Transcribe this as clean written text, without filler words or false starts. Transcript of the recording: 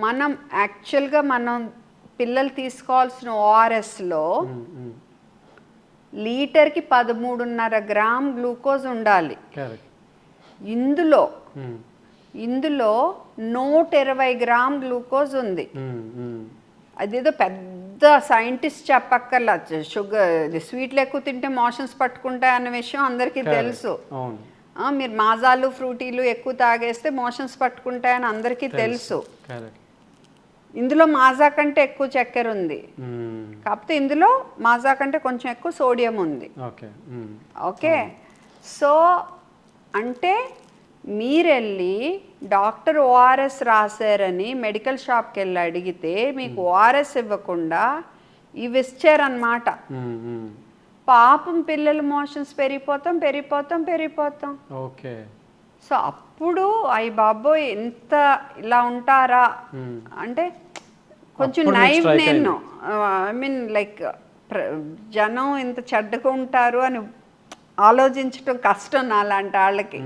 మనం యాక్చువల్గా మనం పిల్లలు తీసుకోవాల్సిన ఓఆర్ఎస్లో లీటర్కి 13.5 గ్రామ్ గ్లూకోజ్ ఉండాలి. ఇందులో 120 గ్రామ్ గ్లూకోజ్ ఉంది. అదేదో పెద్ద సైంటిస్ట్ చెప్పక్కర్లా, షుగర్ స్వీట్లు ఎక్కువ తింటే మోషన్స్ పట్టుకుంటాయి అన్న విషయం అందరికీ తెలుసు. మీరు మాజాలు ఫ్రూటీలు ఎక్కువ తాగేస్తే మోషన్స్ పట్టుకుంటాయని అందరికీ తెలుసు. ఇందులో మాజా కంటే ఎక్కువ చక్కెర ఉంది, కాకపోతే ఇందులో మాజా కంటే కొంచెం ఎక్కువ సోడియం ఉంది. ఓకే, సో అంటే మీరెళ్ళి డాక్టర్ ఓఆర్ఎస్ రాశారని మెడికల్ షాప్కి వెళ్ళి అడిగితే మీకు ఓఆర్ఎస్ ఇవ్వకుండా ఇవి ఇచ్చారన్నమాట. పాపం పిల్లల మోషన్స్ పెరిగిపోతాం. ఓకే, సో అప్పుడు అయ్యి బాబోయ్ ఎంత ఇలా ఉంటారా అంటే కొంచెం నైవ్. నేను ఐ మీన్ లైక్ జనం ఇంత చెడ్డగా ఉంటారు అని ఆలోచించడం కష్టం నాలాంటి వాళ్ళకి.